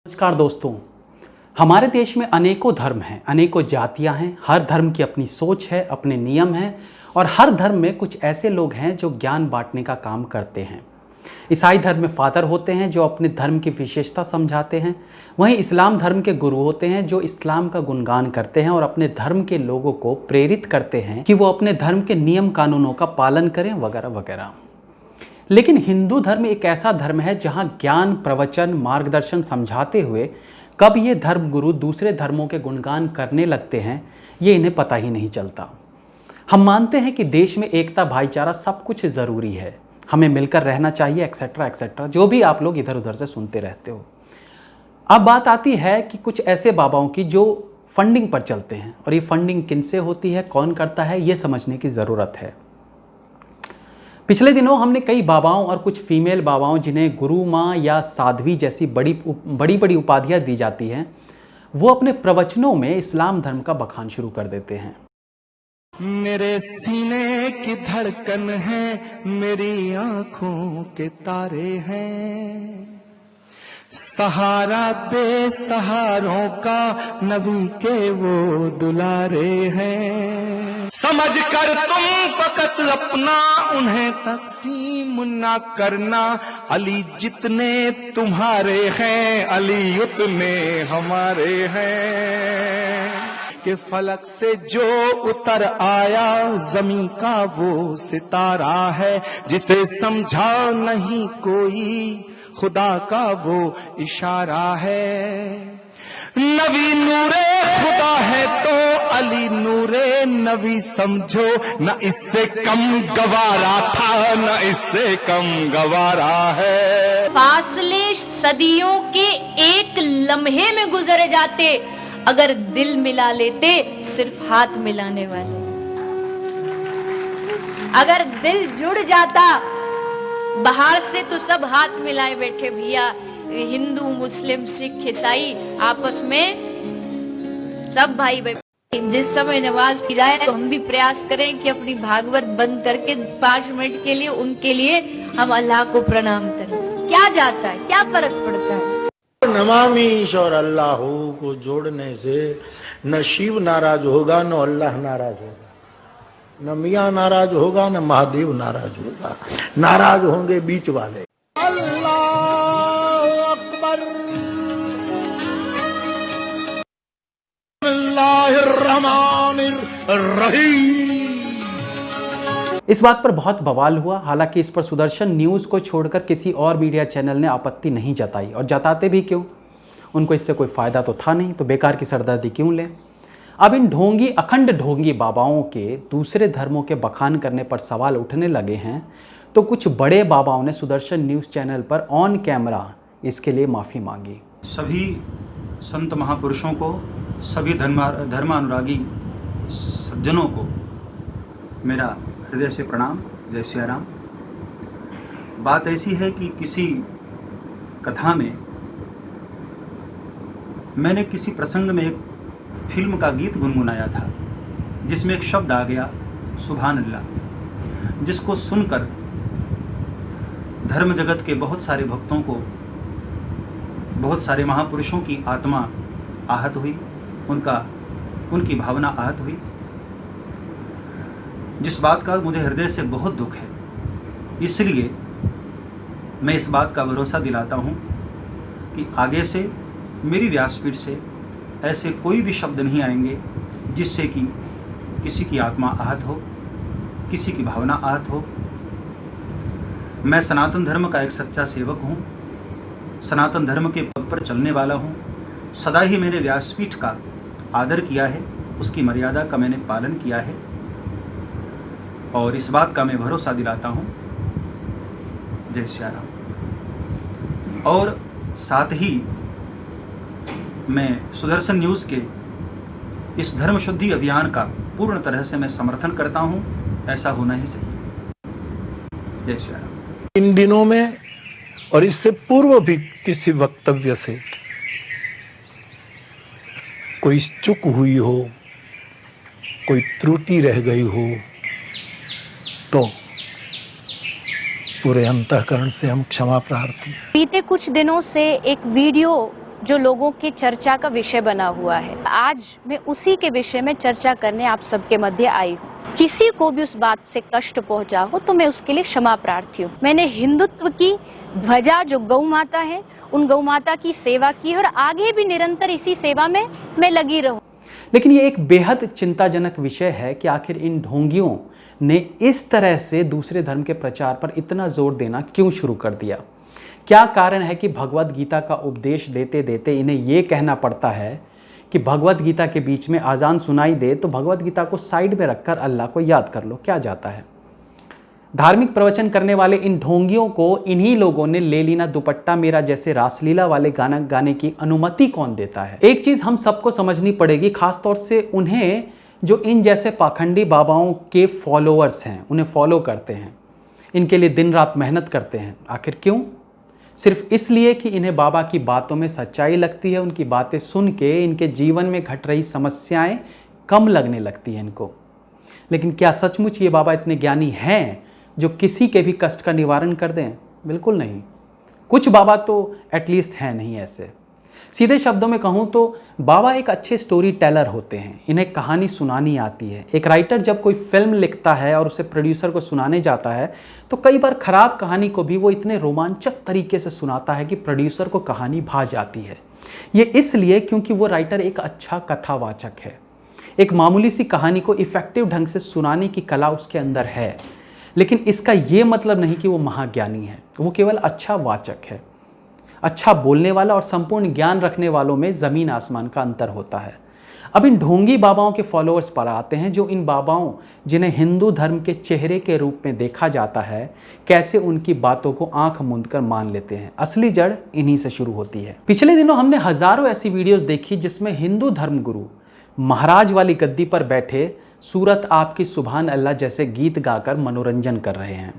नमस्कार दोस्तों। हमारे देश में अनेकों धर्म हैं, अनेकों जातियां हैं। हर धर्म की अपनी सोच है, अपने नियम हैं और हर धर्म में कुछ ऐसे लोग हैं जो ज्ञान बांटने का काम करते हैं। ईसाई धर्म में फादर होते हैं जो अपने धर्म की विशेषता समझाते हैं। वहीं इस्लाम धर्म के गुरु होते हैं जो इस्लाम का गुणगान करते हैं और अपने धर्म के लोगों को प्रेरित करते हैं कि वो अपने धर्म के नियम कानूनों का पालन करें वगैरह वगैरह। लेकिन हिंदू धर्म एक ऐसा धर्म है जहां ज्ञान, प्रवचन, मार्गदर्शन समझाते हुए कब ये धर्म गुरु दूसरे धर्मों के गुणगान करने लगते हैं ये इन्हें पता ही नहीं चलता। हम मानते हैं कि देश में एकता, भाईचारा सब कुछ ज़रूरी है, हमें मिलकर रहना चाहिए, एक्सेट्रा एक्सेट्रा, जो भी आप लोग इधर उधर से सुनते रहते हो। अब बात आती है कि कुछ ऐसे बाबाओं की जो फंडिंग पर चलते हैं, और ये फंडिंग किनसे होती है, कौन करता है, ये समझने की ज़रूरत है। पिछले दिनों हमने कई बाबाओं और कुछ फीमेल बाबाओं जिन्हें गुरु माँ या साध्वी जैसी बड़ी बड़ी उपाधियाँ दी जाती हैं, वो अपने प्रवचनों में इस्लाम धर्म का बखान शुरू कर देते हैं। मेरे सीने की धड़कन है, मेरी आंखों के तारे हैं, सहारा बेसहारों का नबी के वो दुलारे हैं। समझ कर तुम फकत अपना उन्हें तकसीम ना करना, अली जितने तुम्हारे हैं अली उतने हमारे हैं। कि फलक से जो उतर आया जमीन का वो सितारा है, जिसे समझा नहीं कोई खुदा का वो इशारा है। नबी नूरे खुदा है तो अली नूरे नबी समझो, न इससे कम गवारा था न इससे कम गवारा है। फासले सदियों के एक लम्हे में गुजर जाते, अगर दिल मिला लेते सिर्फ हाथ मिलाने वाले। अगर दिल जुड़ जाता, बाहर से तो सब हाथ मिलाए बैठे भैया, हिंदू, मुस्लिम, सिख, ईसाई आपस में सब भाई भाई। जिस समय नमाज की जाए तो हम भी प्रयास करें कि अपनी भागवत बंद करके 5 मिनट के लिए उनके लिए हम अल्लाह को प्रणाम करें। क्या जाता है, क्या फर्क पड़ता है। नमामीश और अल्लाह को जोड़ने से न शिव नाराज होगा, न अल्लाह नाराज होगा, न मियाँ नाराज होगा, न महादेव नाराज होगा। नाराज होंगे बीच वाले। अल्लाह अकबर, अल्लाहुर्रहमानिर रहीम। इस बात पर बहुत बवाल हुआ। हालांकि इस पर सुदर्शन न्यूज़ को छोड़कर किसी और मीडिया चैनल ने आपत्ति नहीं जताई, और जताते भी क्यों, उनको इससे कोई फ़ायदा तो था नहीं, तो बेकार की सरदर्दी क्यों लें। अब इन ढोंगी, अखंड ढोंगी बाबाओं के दूसरे धर्मों के बखान करने पर सवाल उठने लगे हैं, तो कुछ बड़े बाबाओं ने सुदर्शन न्यूज़ चैनल पर ऑन कैमरा इसके लिए माफ़ी मांगी। सभी संत महापुरुषों को, सभी धर्मानुरागी सज्जनों को मेरा हृदय से प्रणाम। जय सिया राम। बात ऐसी है कि किसी कथा में मैंने किसी प्रसंग में एक फिल्म का गीत गुनगुनाया था, जिसमें एक शब्द आ गया सुभान अल्लाह, जिसको सुनकर धर्म जगत के बहुत सारे भक्तों को, बहुत सारे महापुरुषों की आत्मा आहत हुई, उनकी भावना आहत हुई, जिस बात का मुझे हृदय से बहुत दुख है। इसलिए मैं इस बात का भरोसा दिलाता हूँ कि आगे से मेरी व्यासपीठ से ऐसे कोई भी शब्द नहीं आएंगे जिससे कि किसी की आत्मा आहत हो, किसी की भावना आहत हो। मैं सनातन धर्म का एक सच्चा सेवक हूँ, सनातन धर्म के पद पर चलने वाला हूँ। सदा ही मैंने व्यासपीठ का आदर किया है, उसकी मर्यादा का मैंने पालन किया है, और इस बात का मैं भरोसा दिलाता हूँ। जय श्री राम। और साथ ही मैं सुदर्शन न्यूज़ के इस धर्म शुद्धि अभियान का पूर्ण तरह से मैं समर्थन करता हूँ। ऐसा होना ही चाहिए। जय श्री राम। इन दिनों में और इससे पूर्व भी किसी वक्तव्य से कोई चूक हुई हो, कोई त्रुटि रह गई हो, तो पूरे अंतःकरण से हम क्षमा प्रार्थी हैं। बीते कुछ दिनों से एक वीडियो जो लोगों की चर्चा का विषय बना हुआ है। आज मैं उसी के विषय में चर्चा करने आप सबके मध्य आई हूँ। किसी को भी उस बात से कष्ट पहुंचा हो तो मैं उसके लिए क्षमा प्रार्थी हूँ। मैंने हिंदुत्व की ध्वजा जो गौ माता है, उन गौ माता की सेवा की और आगे भी निरंतर इसी सेवा में मैं लगी रहूं। लेकिन ये एक बेहद चिंताजनक विषय है कि आखिर इन ढोंगियों ने इस तरह से दूसरे धर्म के प्रचार पर इतना जोर देना क्यों शुरू कर दिया। क्या कारण है कि भगवत गीता का उपदेश देते देते इन्हें ये कहना पड़ता है कि भगवत गीता के बीच में आजान सुनाई दे तो भगवत गीता को साइड में रखकर अल्लाह को याद कर लो, क्या जाता है। धार्मिक प्रवचन करने वाले इन ढोंगियों को इन्हीं लोगों ने ले लीना दुपट्टा मेरा जैसे रासलीला वाले गाना गाने की अनुमति कौन देता है। एक चीज हम सबको समझनी पड़ेगी, खासतौर से उन्हें जो इन जैसे पाखंडी बाबाओं के फॉलोअर्स हैं, उन्हें फॉलो करते हैं, इनके लिए दिन रात मेहनत करते हैं। आखिर क्यों? सिर्फ इसलिए कि इन्हें बाबा की बातों में सच्चाई लगती है, उनकी बातें सुन के इनके जीवन में घट रही समस्याएं कम लगने लगती हैं इनको। लेकिन क्या सचमुच ये बाबा इतने ज्ञानी हैं जो किसी के भी कष्ट का निवारण कर दें? बिल्कुल नहीं। कुछ बाबा तो एटलीस्ट हैं नहीं ऐसे। सीधे शब्दों में कहूँ तो बाबा एक अच्छे स्टोरी टेलर होते हैं, इन्हें कहानी सुनानी आती है। एक राइटर जब कोई फिल्म लिखता है और उसे प्रोड्यूसर को सुनाने जाता है तो कई बार खराब कहानी को भी वो इतने रोमांचक तरीके से सुनाता है कि प्रोड्यूसर को कहानी भा जाती है। ये इसलिए क्योंकि वो राइटर एक अच्छा कथावाचक है। एक मामूली सी कहानी को इफेक्टिव ढंग से सुनाने की कला उसके अंदर है, लेकिन इसका ये मतलब नहीं कि वो महाज्ञानी है। वो केवल अच्छा वाचक है। अच्छा बोलने वाला और संपूर्ण ज्ञान रखने वालों में ज़मीन आसमान का अंतर होता है। अब इन ढोंगी बाबाओं के फॉलोअर्स पर आते हैं, जो इन बाबाओं जिन्हें हिंदू धर्म के चेहरे के रूप में देखा जाता है, कैसे उनकी बातों को आंख मूंद कर मान लेते हैं। असली जड़ इन्हीं से शुरू होती है। पिछले दिनों हमने हजारों ऐसी वीडियोस देखी जिसमें हिंदू धर्म गुरु महाराज वाली गद्दी पर बैठे सूरत आपकी सुभान अल्लाह जैसे गीत गाकर मनोरंजन कर रहे हैं।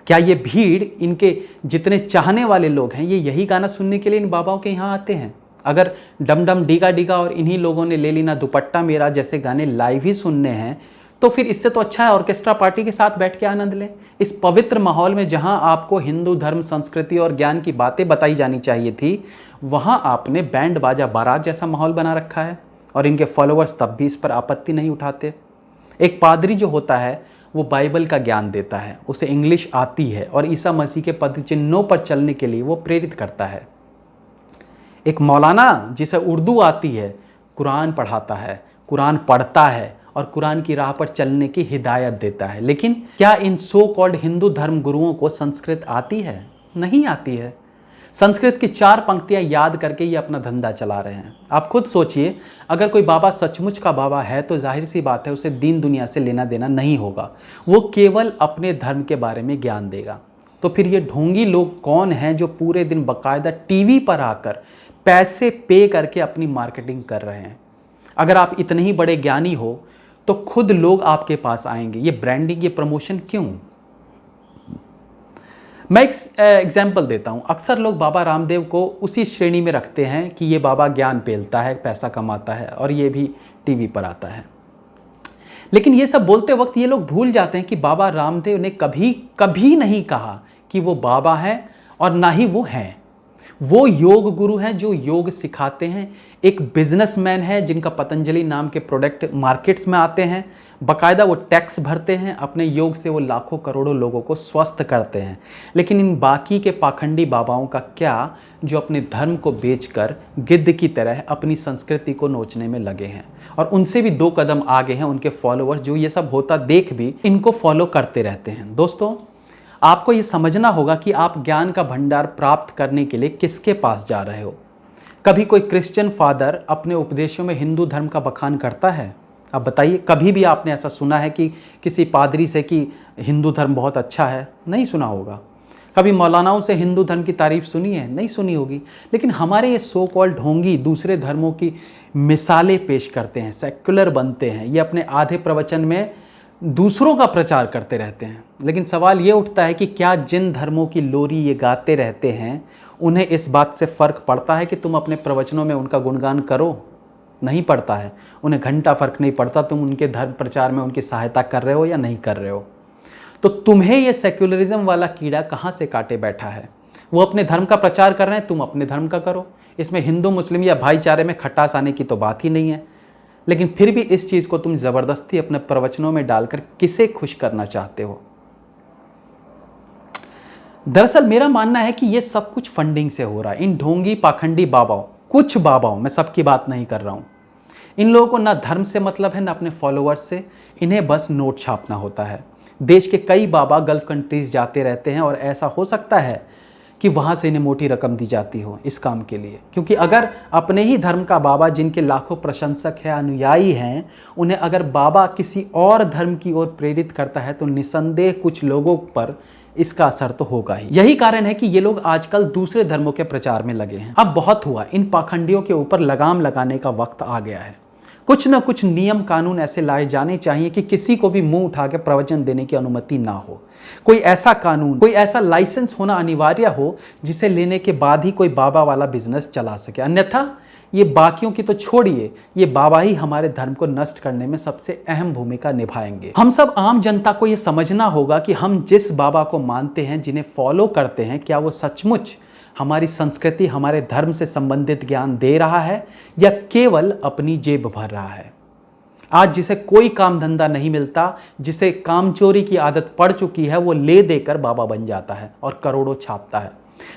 क्या ये भीड़, इनके जितने चाहने वाले लोग हैं, ये यही गाना सुनने के लिए इन बाबाओं के यहाँ आते हैं? अगर डम डम डीगा डीगा और इन्हीं लोगों ने ले लीना दुपट्टा मेरा जैसे गाने लाइव ही सुनने हैं तो फिर इससे तो अच्छा है ऑर्केस्ट्रा पार्टी के साथ बैठ के आनंद लें। इस पवित्र माहौल में जहां आपको हिंदू धर्म, संस्कृति और ज्ञान की बातें बताई जानी चाहिए थी, वहां आपने बैंड बाजा बारात जैसा माहौल बना रखा है और इनके फॉलोअर्स तब भी इस पर आपत्ति नहीं उठाते। एक पादरी जो होता है वो बाइबल का ज्ञान देता है, उसे इंग्लिश आती है और ईसा मसीह के पद चिन्हों पर चलने के लिए वो प्रेरित करता है। एक मौलाना जिसे उर्दू आती है कुरान पढ़ाता है, कुरान पढ़ता है और कुरान की राह पर चलने की हिदायत देता है। लेकिन क्या इन सो कॉल्ड हिंदू धर्म गुरुओं को संस्कृत आती है? नहीं आती है। संस्कृत की 4 पंक्तियां याद करके ये अपना धंधा चला रहे हैं। आप खुद सोचिए, अगर कोई बाबा सचमुच का बाबा है तो जाहिर सी बात है उसे दीन दुनिया से लेना देना नहीं होगा, वो केवल अपने धर्म के बारे में ज्ञान देगा। तो फिर ये ढोंगी लोग कौन हैं जो पूरे दिन बाकायदा टीवी पर आकर पैसे पे करके अपनी मार्केटिंग कर रहे हैं? अगर आप इतने ही बड़े ज्ञानी हो तो खुद लोग आपके पास आएंगे। ये ब्रांडिंग, ये प्रमोशन क्यों? मैं एक एग्जाम्पल देता हूँ। अक्सर लोग बाबा रामदेव को उसी श्रेणी में रखते हैं कि ये बाबा ज्ञान पेलता है, पैसा कमाता है और ये भी टीवी पर आता है। लेकिन ये सब बोलते वक्त ये लोग भूल जाते हैं कि बाबा रामदेव ने कभी नहीं कहा कि वो बाबा है और ना ही वो हैं। वो योग गुरु हैं जो योग सिखाते हैं। एक बिजनेसमैन है जिनका पतंजलि नाम के प्रोडक्ट मार्केट्स में आते हैं। बाकायदा वो टैक्स भरते हैं, अपने योग से वो लाखों करोड़ों लोगों को स्वस्थ करते हैं। लेकिन इन बाकी के पाखंडी बाबाओं का क्या, जो अपने धर्म को बेचकर गिद्ध की तरह अपनी संस्कृति को नोचने में लगे हैं। और उनसे भी 2 कदम आगे हैं उनके फॉलोअर्स, जो ये सब होता देख भी इनको फॉलो करते रहते हैं। दोस्तों, आपको ये समझना होगा कि आप ज्ञान का भंडार प्राप्त करने के लिए किसके पास जा रहे हो। कभी कोई क्रिश्चियन फादर अपने उपदेशों में हिंदू धर्म का बखान करता है? अब बताइए, कभी भी आपने ऐसा सुना है कि किसी पादरी से कि हिंदू धर्म बहुत अच्छा है? नहीं सुना होगा। कभी मौलानाओं से हिंदू धर्म की तारीफ सुनी है? नहीं सुनी होगी। लेकिन हमारे ये सो कॉल्ड ढोंगी दूसरे धर्मों की मिसालें पेश करते हैं, सेक्युलर बनते हैं। ये अपने आधे प्रवचन में दूसरों का प्रचार करते रहते हैं। लेकिन सवाल ये उठता है कि क्या जिन धर्मों की लोरी ये गाते रहते हैं उन्हें इस बात से फ़र्क पड़ता है कि तुम अपने प्रवचनों में उनका गुणगान करो? नहीं पड़ता है। उन्हें घंटा फ़र्क नहीं पड़ता तुम उनके धर्म प्रचार में उनकी सहायता कर रहे हो या नहीं कर रहे हो। तो तुम्हें ये सेक्युलरिज्म वाला कीड़ा कहाँ से काटे बैठा है? वो अपने धर्म का प्रचार कर रहे हैं, तुम अपने धर्म का करो। इसमें हिंदू मुस्लिम या भाईचारे में खटास आने की तो बात ही नहीं है। लेकिन फिर भी इस चीज़ को तुम ज़बरदस्ती अपने प्रवचनों में डालकर किसे खुश करना चाहते हो? दरअसल मेरा मानना है कि ये सब कुछ फंडिंग से हो रहा है। इन ढोंगी पाखंडी बाबाओं, कुछ बाबाओं, मैं सबकी बात नहीं कर रहा हूँ, इन लोगों को ना धर्म से मतलब है ना अपने फॉलोअर्स से, इन्हें बस नोट छापना होता है। देश के कई बाबा गल्फ कंट्रीज जाते रहते हैं और ऐसा हो सकता है कि वहाँ से इन्हें मोटी रकम दी जाती हो इस काम के लिए, क्योंकि अगर अपने ही धर्म का बाबा जिनके लाखों प्रशंसक हैं, अनुयायी हैं, उन्हें अगर बाबा किसी और धर्म की ओर प्रेरित करता है तो निसंदेह कुछ लोगों पर इसका असर तो होगा ही। यही कारण है कि ये लोग आजकल दूसरे धर्मों के प्रचार में लगे हैं। अब बहुत हुआ, इन पाखंडियों के ऊपर लगाम लगाने का वक्त आ गया है। कुछ न कुछ नियम कानून ऐसे लाए जाने चाहिए कि किसी को भी मुंह उठा के प्रवचन देने की अनुमति ना हो। कोई ऐसा कानून, कोई ऐसा लाइसेंस होना अनिवार्य हो जिसे लेने के बाद ही कोई बाबा वाला बिजनेस चला सके। अन्यथा ये बाकियों की तो छोड़िए, ये बाबा ही हमारे धर्म को नष्ट करने में सबसे अहम भूमिका निभाएंगे। हम सब आम जनता को ये समझना होगा कि हम जिस बाबा को मानते हैं, जिन्हें फॉलो करते हैं, क्या वो सचमुच हमारी संस्कृति, हमारे धर्म से संबंधित ज्ञान दे रहा है या केवल अपनी जेब भर रहा है। आज जिसे कोई काम धंधा नहीं मिलता, जिसे कामचोरी की आदत पड़ चुकी है, वो ले देकर बाबा बन जाता है और करोड़ों छापता है।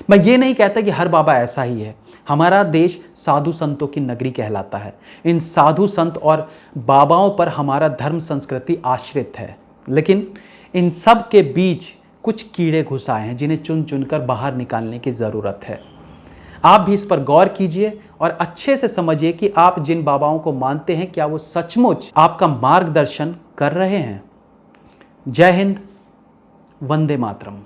मैं ये नहीं कहता कि हर बाबा ऐसा ही है। हमारा देश साधु संतों की नगरी कहलाता है। इन साधु संत और बाबाओं पर हमारा धर्म संस्कृति आश्रित है। लेकिन इन सब के बीच कुछ कीड़े घुस आए हैं जिन्हें चुन चुनकर बाहर निकालने की ज़रूरत है। आप भी इस पर गौर कीजिए और अच्छे से समझिए कि आप जिन बाबाओं को मानते हैं, क्या वो सचमुच आपका मार्गदर्शन कर रहे हैं। जय हिंद, वंदे मातरम।